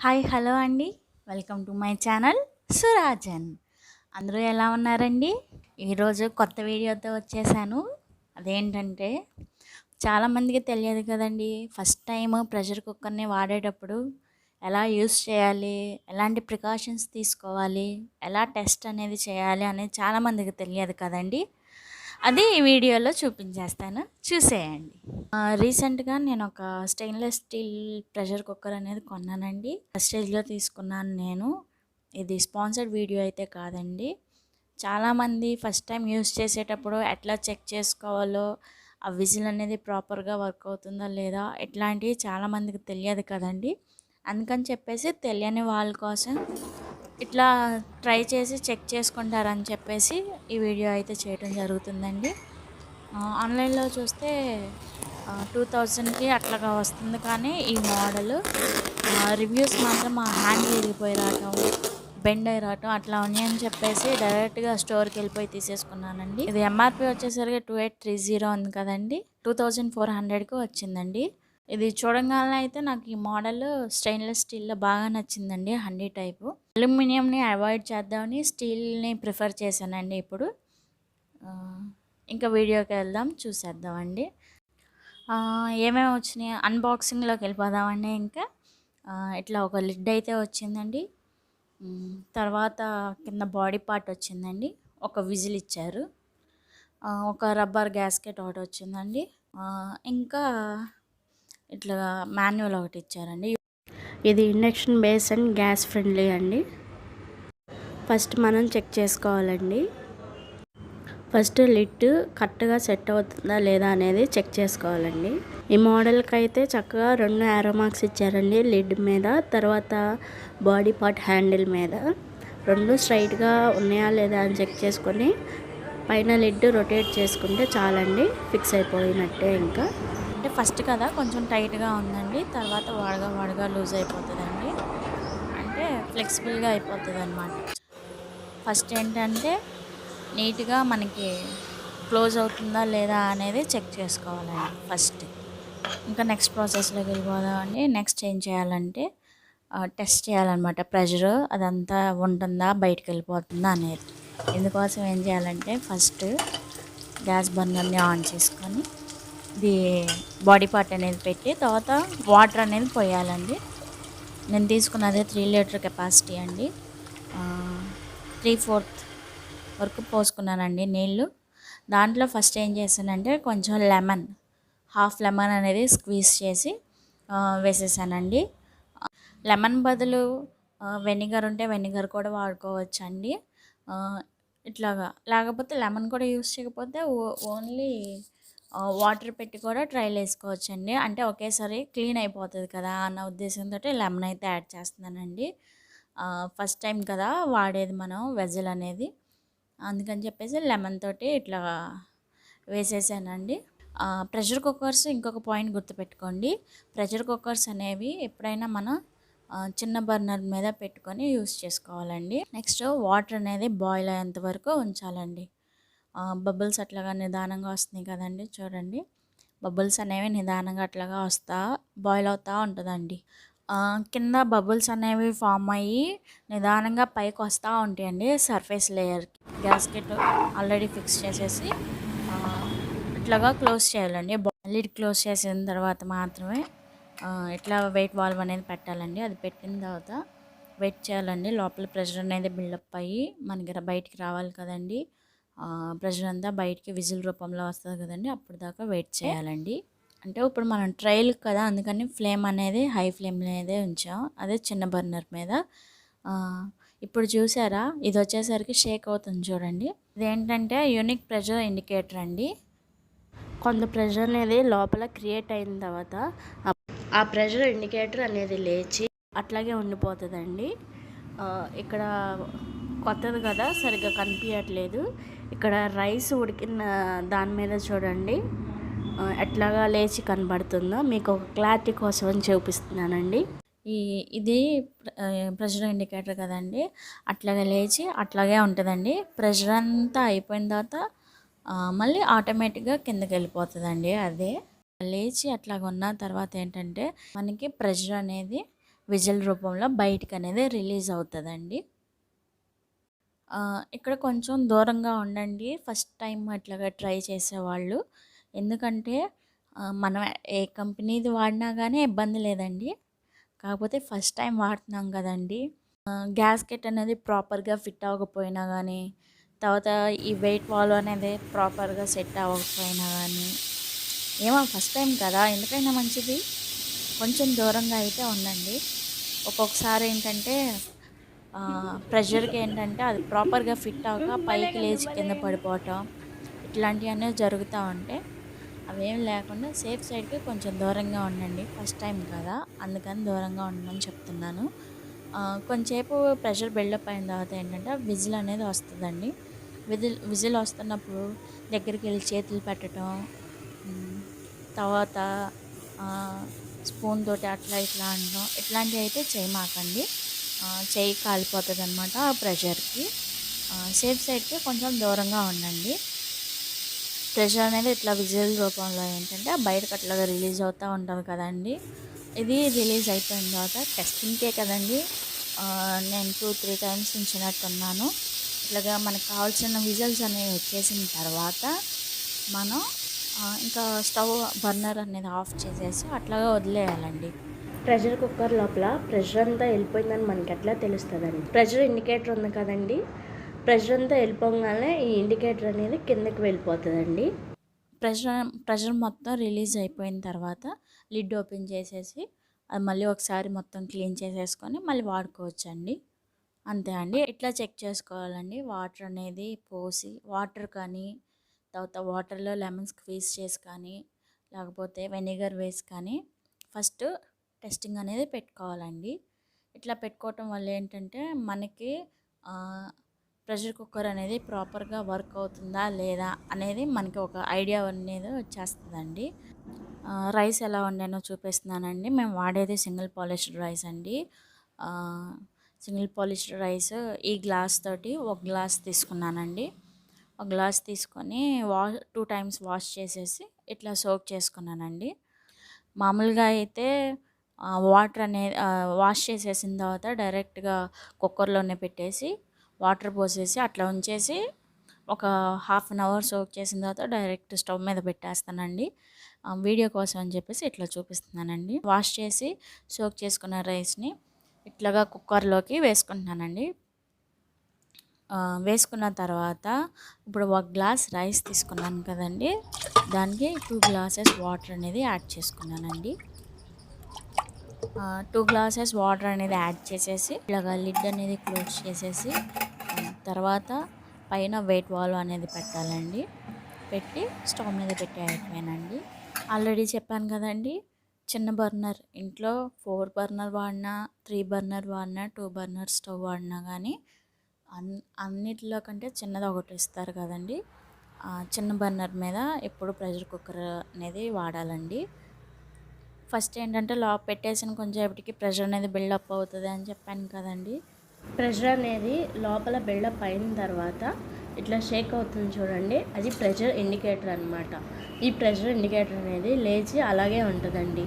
Hi hello అండి. Welcome to my channel Surajan. అందరూ ఎలా ఉన్నారండి? ఈరోజు కొత్త వీడియోతో వచ్చేసాను. అదేంటంటే చాలామందికి తెలియదు కదండి, ఫస్ట్ టైం ప్రెషర్ కుక్కర్ని వాడేటప్పుడు ఎలా యూస్ చేయాలి, ఎలాంటి ప్రికాషన్స్ తీసుకోవాలి, ఎలా టెస్ట్ అనేది చేయాలి అనేది చాలామందికి తెలియదు కదండి. అది ఈ వీడియోలో చూపించేస్తాను, చూసేయండి. రీసెంట్గా నేను ఒక స్టెయిన్లెస్ స్టీల్ ప్రెషర్ కుక్కర్ అనేది కొన్నానండి. స్టేజ్లో తీసుకున్నాను నేను. ఇది స్పాన్సర్డ్ వీడియో అయితే కాదండి. చాలామంది ఫస్ట్ టైం యూస్ చేసేటప్పుడు ఎట్లా చెక్ చేసుకోవాలో, ఆ విజిల్ అనేది ప్రాపర్గా వర్క్ అవుతుందా లేదా ఇట్లాంటివి చాలామందికి తెలియదు కదండి. అందుకని చెప్పేసి తెలియని వాళ్ళ కోసం ఇట్లా ట్రై చేసి చెక్ చేసుకుంటారని చెప్పేసి ఈ వీడియో అయితే చేయడం జరుగుతుందండి. ఆన్లైన్లో చూస్తే 2000కి అట్లాగా వస్తుంది, కానీ ఈ మోడల్ రివ్యూస్ మాత్రం మా హ్యాండ్ విరిగిపోయి రావటం, బెండ్ అయి రావటం అట్లా ఉన్నాయని చెప్పేసి డైరెక్ట్గా స్టోర్కి వెళ్ళిపోయి తీసేసుకున్నానండి. ఇది ఎంఆర్పి వచ్చేసరికి 2830 ఉంది కదండి, 2400కి వచ్చిందండి. ఇది చూడంగానే అయితే నాకు ఈ మోడల్ స్టెయిన్లెస్ స్టీల్లో బాగా నచ్చిందండి. హండీ టైపు. అల్యూమినియంని అవాయిడ్ చేద్దామని స్టీల్ని ప్రిఫర్ చేశానండి. ఇప్పుడు ఇంకా వీడియోకి వెళ్దాం, చూసేద్దామండి. ఏమేమి వచ్చినాయి అన్బాక్సింగ్లోకి వెళ్ళిపోదామండి. ఇంకా ఇట్లా ఒక లిడ్ అయితే వచ్చిందండి. తర్వాత కింద బాడీ పార్ట్ వచ్చిందండి. ఒక విజిల్ ఇచ్చారు. ఒక రబ్బర్ గ్యాస్కెట్ ఒకటి వచ్చిందండి. ఇంకా ఇట్లా మాన్యువల్ ఒకటి ఇచ్చారండి. ఇది induction base and gas friendly అండి. ఫస్ట్ మనం చెక్ చేసుకోవాలండి. ఫస్ట్ లిడ్ కరెక్ట్గా సెట్ అవుతుందా లేదా అనేది చెక్ చేసుకోవాలండి. ఈ మోడల్కి అయితే చక్కగా 2 యారో మార్క్స్ ఇచ్చారండి లిడ్ మీద. తర్వాత బాడీ పార్ట్ హ్యాండిల్ మీద 2 స్ట్రైట్గా ఉన్నాయా లేదా అని చెక్ చేసుకొని పైన లిడ్ రొటేట్ చేసుకుంటే చాలండి, ఫిక్స్ అయిపోయినట్టే. ఇంకా అంటే ఫస్ట్ కదా కొంచెం టైట్గా ఉందండి, తర్వాత వాడగా లూజ్ అయిపోతుందండి. అంటే ఫ్లెక్సిబుల్గా అయిపోతుంది అన్నమాట. ఫస్ట్ ఏంటంటే నీట్గా మనకి క్లోజ్ అవుతుందా లేదా అనేది చెక్ చేసుకోవాలండి ఫస్ట్. ఇంకా నెక్స్ట్ ప్రాసెస్లోకి వెళ్ళిపోదామండి. నెక్స్ట్ ఏం చేయాలంటే టెస్ట్ చేయాలన్నమాట, ప్రెషర్ అదంతా ఉంటుందా బయటకు వెళ్ళిపోతుందా అనేది. ఇందుకోసం ఏం చేయాలంటే ఫస్ట్ గ్యాస్ బర్నర్ని ఆన్ చేసుకొని ఇది బాడీ పార్ట్ అనేది పెట్టి తర్వాత వాటర్ అనేది పోయాలండి. నేను తీసుకున్నది 3 లీటర్ కెపాసిటీ అండి. 3/4 వరకు పోసుకున్నానండి నీళ్ళు. దాంట్లో ఫస్ట్ ఏం చేశానంటే కొంచెం హాఫ్ లెమన్ అనేది స్క్వీజ్ చేసి వేసేసానండి. లెమన్ బదులు వెనిగర్ ఉంటే వెనిగర్ కూడా వాడుకోవచ్చండి. ఇట్లాగా లేకపోతే లెమన్ కూడా యూస్ చేయకపోతే ఓన్లీ వాటర్ పెట్టి కూడా ట్రైల్ వేసుకోవచ్చండి. అంటే ఒకేసారి క్లీన్ అయిపోతుంది కదా అన్న ఉద్దేశంతో లెమన్ అయితే యాడ్ చేస్తున్నానండి. ఫస్ట్ టైం కదా వాడేది మనం వెజల్ అనేది, అందుకని చెప్పేసి లెమన్ తోటి ఇట్లా వేసేసానండి. ప్రెషర్ కుక్కర్స్ ఇంకొక పాయింట్ గుర్తుపెట్టుకోండి. ప్రెషర్ కుక్కర్స్ అనేవి ఎప్పుడైనా మనం చిన్న బర్నర్ మీద పెట్టుకొని యూస్ చేసుకోవాలండి. నెక్స్ట్ వాటర్ అనేది బాయిల్ అయ్యేంత వరకు ఉంచాలండి. బబుల్స్ అట్లాగా నిదానంగా వస్తున్నాయి కదండి, చూడండి. బబుల్స్ అనేవి నిదానంగా అట్లాగా బాయిల్ అవుతూ ఉంటుందండి. కింద బబుల్స్ అనేవి ఫామ్ అయ్యి నిదానంగా పైకి వస్తూ ఉంటాయండి సర్ఫేస్ లేయర్కి. గ్యాస్కెట్ ఆల్రెడీ ఫిక్స్ చేసేసి ఇట్లాగా క్లోజ్ చేయాలండి. లిడ్ క్లోజ్ చేసిన తర్వాత మాత్రమే ఇట్లా వెయిట్ వాల్వ్ అనేది పెట్టాలండి. అది పెట్టిన తర్వాత వెయిట్ చేయాలండి. లోపల ప్రెషర్ అనేది బిల్డప్ అయ్యి మనకి బయటికి రావాలి కదండి. ప్రెషర్ అంతా బయటికి విజిల్ రూపంలో వస్తుంది కదండి, అప్పుడు దాకా వెయిట్ చేయాలండి. అంటే ఇప్పుడు మనం ట్రైల్ కదా, అందుకని ఫ్లేమ్ అనేది హై ఫ్లేమ్ అనేది ఉంచాం, అదే చిన్న బర్నర్ మీద. ఇప్పుడు చూసారా, ఇది వచ్చేసరికి షేక్ అవుతుంది చూడండి. ఇదేంటంటే యూనిక్ ప్రెషర్ ఇండికేటర్ అండి. కొంత ప్రెషర్ అనేది లోపల క్రియేట్ అయిన తర్వాత ఆ ప్రెషర్ ఇండికేటర్ అనేది లేచి అట్లాగే ఉండిపోతుందండి. ఇక్కడ కొత్తది కదా సరిగ్గా కనిపించట్లేదు. ఇక్కడ రైస్ ఉడికిన దాని మీద చూడండి ఎట్లాగా లేచి కనబడుతుందో, మీకు ఒక క్లారిటీ కోసం అని చూపిస్తున్నానండి. ఇది ప్రెషర్ ఇండికేటర్ కదండి, అట్లాగే లేచి అట్లాగే ఉంటుందండి. ప్రెషర్ అంతా అయిపోయిన తర్వాత మళ్ళీ ఆటోమేటిక్గా కిందకి వెళ్ళిపోతుందండి. అదే లేచి అట్లాగ ఉన్న తర్వాత ఏంటంటే మనకి ప్రెషర్ అనేది విజిల్ రూపంలో బయటికి అనేది రిలీజ్ అవుతుందండి. ఇక్కడ కొంచెం దూరంగా ఉండండి ఫస్ట్ టైం అట్లాగా ట్రై చేసేవాళ్ళు. ఎందుకంటే మనం ఏ కంపెనీది వాడినా కానీ ఇబ్బంది లేదండి. కాకపోతే ఫస్ట్ టైం వాడుతున్నాం కదండి, గ్యాస్కెట్ అనేది ప్రాపర్గా ఫిట్ అవ్వకపోయినా కానీ, తర్వాత ఈ వెయిట్ వాల్వ్ అనేది ప్రాపర్గా సెట్ అవ్వకపోయినా కానీ, ఏమో ఫస్ట్ టైం కదా, ఎందుకైనా మంచిది కొంచెం దూరంగా అయితే ఉండండి. ఒక్కొక్కసారి ఏంటంటే ప్రెషర్కి ఏంటంటే అది ప్రాపర్గా ఫిట్ అవ్వక పైకి లేచి కింద పడిపోవటం ఇట్లాంటివన్నీ జరుగుతూ ఉంటాయి. అవేం లేకుండా సేఫ్ సైడ్కి కొంచెం దూరంగా ఉండండి. ఫస్ట్ టైం కదా, అందుకని దూరంగా ఉండమని చెప్తున్నాను. కొంచెంసేపు ప్రెషర్ బిల్డప్ అయిన తర్వాత ఏంటంటే విజిల్ అనేది వస్తుందండి. విజిల్ వస్తున్నప్పుడు దగ్గరికి వెళ్ళి చేతులు పెట్టడం, తర్వాత స్పూన్ తోటి అట్లా ఇట్లా అనడం ఇట్లాంటివి అయితే చేయమాకండి. చెయ్యి కాలిపోతుంది అనమాట ఆ ప్రెషర్కి. సేఫ్ సైడ్కి కొంచెం దూరంగా ఉండండి. ప్రెషర్ అనేది ఇట్లా విజిల్ రూపంలో ఏంటంటే బయటకు అట్లాగా రిలీజ్ అవుతూ ఉంటుంది కదండి. ఇది రిలీజ్ అయిపోయిన తర్వాత టెస్టింగ్కే కదండి నేను 2-3 టైమ్స్ ఉంచినట్టున్నాను. ఇట్లాగా మనకు కావాల్సిన విజిల్స్ అనేవి వచ్చేసిన తర్వాత మనం ఇంకా స్టవ్ బర్నర్ అనేది ఆఫ్ చేసేసి అట్లాగా వదిలేయాలండి. ప్రెషర్ కుక్కర్ లోపల ప్రెషర్ అంతా వెళ్ళిపోయిందని మనకి ఎట్లా తెలుస్తుందండి? ప్రెషర్ ఇండికేటర్ ఉంది కదండి, ప్రెషర్ అంతా వెళ్ళిపోగానే ఈ ఇండికేటర్ అనేది కిందకి వెళ్ళిపోతుందండి. ప్రెషర్ మొత్తం రిలీజ్ అయిపోయిన తర్వాత లిడ్ ఓపెన్ చేసేసి అది మళ్ళీ ఒకసారి మొత్తం క్లీన్ చేసేసుకొని మళ్ళీ వాడుకోవచ్చండి. అంతే అండి. ఇట్లా చెక్ చేసుకోవాలండి. వాటర్ అనేది పోసి, వాటర్ కానీ తర్వాత వాటర్లో లెమన్ స్క్వీజ్ చేసి కానీ లేకపోతే వెనిగర్ వేసి కానీ ఫస్ట్ టెస్టింగ్ అనేది పెట్టుకోవాలండి. ఇట్లా పెట్టుకోవటం వల్ల ఏంటంటే మనకి ప్రెషర్ కుక్కర్ అనేది ప్రాపర్గా వర్క్ అవుతుందా లేదా అనేది మనకి ఒక ఐడియా అనేది వచ్చేస్తుందండి. రైస్ ఎలా వండానో చూపిస్తున్నానండి. మేము వాడేది సింగిల్ పాలిష్డ్ రైస్ అండి. సింగిల్ పాలిష్డ్ రైస్ ఈ గ్లాస్ తోటి ఒక గ్లాస్ తీసుకున్నానండి. ఒక గ్లాస్ తీసుకొని 2 టైమ్స్ వాష్ చేసేసి ఇట్లా సోక్ చేసుకున్నానండి. మామూలుగా అయితే వాటర్ అనేది వాష్ చేసేసిన తర్వాత డైరెక్ట్గా కుక్కర్లోనే పెట్టేసి వాటర్ పోసేసి అట్లా ఉంచేసి ఒక 1/2 అవర్ సోక్ చేసిన తర్వాత డైరెక్ట్ స్టవ్ మీద పెట్టేస్తానండి. వీడియో కోసం అని చెప్పేసి ఇట్లా చూపిస్తున్నానండి. వాష్ చేసి సోక్ చేసుకున్న రైస్ని ఇట్లాగా కుక్కర్లోకి వేసుకుంటున్నానండి. వేసుకున్న తర్వాత ఇప్పుడు 1 గ్లాస్ రైస్ తీసుకున్నాను కదండి, దానికి 2 గ్లాసెస్ వాటర్ అనేది యాడ్ చేసుకున్నానండి. 2 గ్లాసెస్ వాటర్ అనేది యాడ్ చేసేసి ఇలాగా లిడ్ అనేది క్లోజ్ చేసేసి తర్వాత పైన వెయిట్ వాల్వ్ అనేది పెట్టాలండి. పెట్టి స్టవ్ మీద పెట్టేయటమేనండి. ఆల్రెడీ చెప్పాను కదండి, చిన్న బర్నర్ ఇంట్లో 4 బర్నర్ వాడినా, 3 బర్నర్ వాడినా, 2 బర్నర్ స్టవ్ వాడినా కానీ అన్నిటిలో కంటే చిన్నది ఒకటి ఇస్తారు కదండి, చిన్న బర్నర్ మీద ఎప్పుడు ప్రెషర్ కుక్కర్ అనేది వాడాలండి. ఫస్ట్ ఏంటంటే పెట్టేసిన కొంచెంసేపటికి ప్రెషర్ అనేది బిల్డప్ అవుతుంది అని చెప్పాను కదండి. ప్రెషర్ అనేది లోపల బిల్డప్ అయిన తర్వాత ఇట్లా షేక్ అవుతుంది చూడండి, అది ప్రెషర్ ఇండికేటర్ అనమాట. ఈ ప్రెషర్ ఇండికేటర్ అనేది లేచి అలాగే ఉంటుందండి.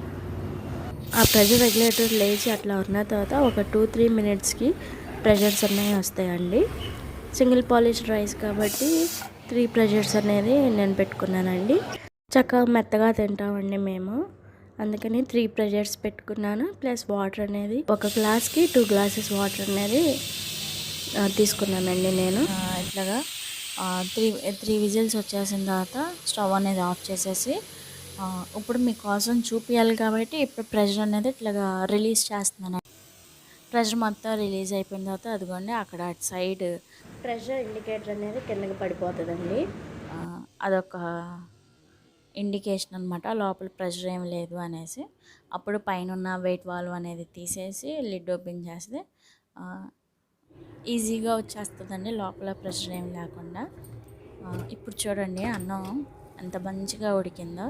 ఆ ప్రెషర్ రెగ్యులేటర్ లేచి అట్లా ఉన్న తర్వాత ఒక 2-3 మినిట్స్కి ప్రెషర్స్ అనేవి వస్తాయండి. సింగిల్ పాలిష్ రైస్ కాబట్టి 3 ప్రెషర్స్ అనేది నేను పెట్టుకున్నానండి. చక్కగా మెత్తగా తింటామండి మేము, అందుకని 3 ప్రెషర్స్ పెట్టుకున్నాను. ప్లస్ వాటర్ అనేది ఒక గ్లాస్కి 2 గ్లాసెస్ వాటర్ అనేది తీసుకున్నానండి నేను. ఇట్లాగా 3 విజిల్స్ వచ్చేసిన తర్వాత స్టవ్ అనేది ఆఫ్ చేసేసి ఇప్పుడు మీకోసం చూపించాలి కాబట్టి ఇప్పుడు ప్రెషర్ అనేది ఇట్లాగా రిలీజ్ చేస్తున్నాను. ప్రెషర్ మొత్తం రిలీజ్ అయిపోయిన తర్వాత అదిగోండి అక్కడ అటు సైడ్ ప్రెషర్ ఇండికేటర్ అనేది కిందకి పడిపోతుందండి. అదొక ఇండికేషన్ అనమాట, లోపల ప్రెషర్ ఏం లేదు అనేసి. అప్పుడు పైన ఉన్న వెయిట్ వాల్వ్ అనేది తీసేసి లిడ్ ఓపెన్ చేస్తే ఈజీగా వచ్చేస్తుందండి, లోపల ప్రెషర్ ఏం లేకుండా. ఇప్పుడు చూడండి అన్నం ఎంత మంచిగా ఉడికిందో.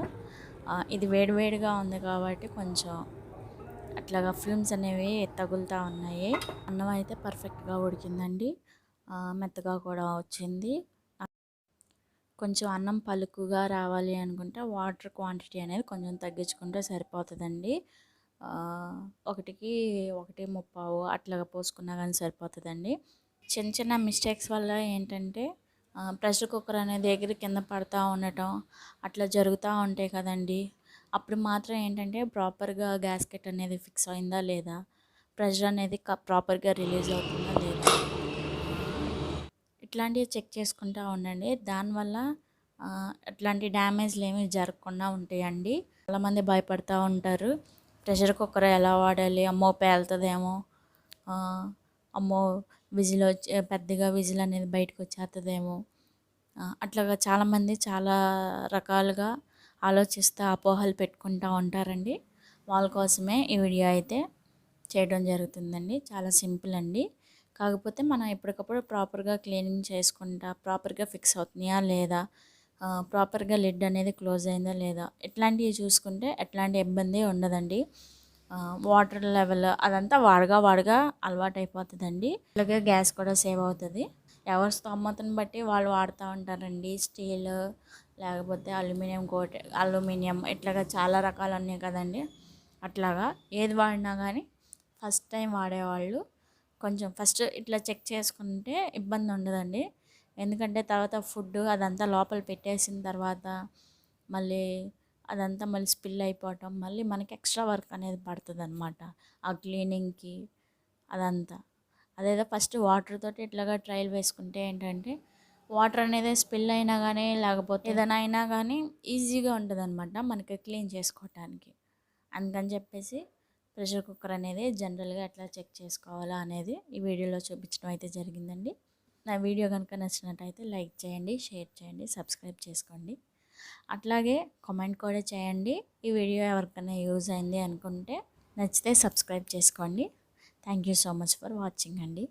ఇది వేడివేడిగా ఉంది కాబట్టి కొంచెం అట్లాగా ఫ్యూమ్స్ అనేవి తగులుతూ ఉన్నాయి. అన్నం అయితే పర్ఫెక్ట్గా ఉడికిందండి, మెత్తగా కూడా వచ్చింది. కొంచెం అన్నం పలుకుగా రావాలి అనుకుంటే వాటర్ క్వాంటిటీ అనేది కొంచెం తగ్గించుకుంటే సరిపోతుందండి. ఒకటికి 1.35 అట్లాగా పోసుకున్నా కానీ సరిపోతుందండి. చిన్న చిన్న మిస్టేక్స్ వల్ల ఏంటంటే ప్రెషర్ కుక్కర్ అనేది ఎగిరి కింద పడతా ఉండటం అట్లా జరుగుతూ ఉంటాయి కదండి. అప్పుడు మాత్రం ఏంటంటే ప్రాపర్గా గ్యాస్కెట్ అనేది ఫిక్స్ అయిందా లేదా, ప్రెషర్ అనేది ప్రాపర్గా రిలీజ్ అవుతుందా లేదా, ఇట్లాంటివి చెక్ చేసుకుంటూ ఉండండి. దానివల్ల అట్లాంటి డ్యామేజ్లు ఏమీ జరగకుండా ఉంటాయండి. చాలామంది భయపడుతూ ఉంటారు, ప్రెషర్ కుక్కర్ ఎలా వాడాలి, అమ్మో పేలుతుందేమో, అమ్మో విజిల్ వచ్చి పెద్దగా విజిల్ అనేది బయటకు వచ్చేస్తుందేమో, అట్లాగా చాలామంది చాలా రకాలుగా ఆలోచిస్తూ అపోహలు పెట్టుకుంటూ ఉంటారండి. వాళ్ళ కోసమే ఈ వీడియో అయితే చేయడం జరుగుతుందండి. చాలా సింపుల్ అండి. కాకపోతే మనం ఎప్పటికప్పుడు ప్రాపర్గా క్లీనింగ్ చేసుకుంటా ప్రాపర్గా ఫిక్స్ అవుతున్నాయా లేదా, ప్రాపర్గా లిడ్ అనేది క్లోజ్ అయిందా లేదా, ఇట్లాంటివి చూసుకుంటే ఎట్లాంటి ఇబ్బంది ఉండదండి. వాటర్ లెవెల్ అదంతా వాడగా అలవాటు అయిపోతుందండి. అలాగే గ్యాస్ కూడా సేవ్ అవుతుంది. ఎవరి స్తోమతను బట్టి వాళ్ళు వాడుతూ ఉంటారండి. స్టీల్ లేకపోతే అల్యూమినియం ఇట్లాగా చాలా రకాలు ఉన్నాయి కదండి. అట్లాగా ఏది వాడినా కానీ ఫస్ట్ టైం వాడేవాళ్ళు కొంచెం ఫస్ట్ ఇట్లా చెక్ చేసుకుంటే ఇబ్బంది ఉండదండి. ఎందుకంటే తర్వాత ఫుడ్ అదంతా లోపల పెట్టేసిన తర్వాత మళ్ళీ అదంతా మళ్ళీ స్పిల్ అయిపోవటం, మళ్ళీ మనకి ఎక్స్ట్రా వర్క్ అనేది పడుతుంది అనమాట ఆ క్లీనింగ్కి అదంతా. అదేదో ఫస్ట్ వాటర్ తోటి ఇట్లాగా ట్రయల్ వేసుకుంటే ఏంటంటే వాటర్ అనేది స్పిల్ అయినా కానీ లేకపోతే ఏదైనా అయినా కానీ ఈజీగా ఉంటుంది అనమాట మనకి క్లీన్ చేసుకోవటానికి. అందుకని చెప్పేసి ప్రెషర్ కుక్కర్ అనేది జనరల్గా ఎట్లా చెక్ చేసుకోవాలా అనేది ఈ వీడియోలో చూపించడం అయితే జరిగిందండి. నా వీడియో కనుక నచ్చినట్టయితే లైక్ చేయండి, షేర్ చేయండి, సబ్స్క్రైబ్ చేసుకోండి. అట్లాగే కామెంట్ కూడా చేయండి. ఈ వీడియో ఎవరికైనా యూజ్ అయింది అనుకుంటే నచ్చితే సబ్స్క్రైబ్ చేసుకోండి. Thank you so much for watching అండి.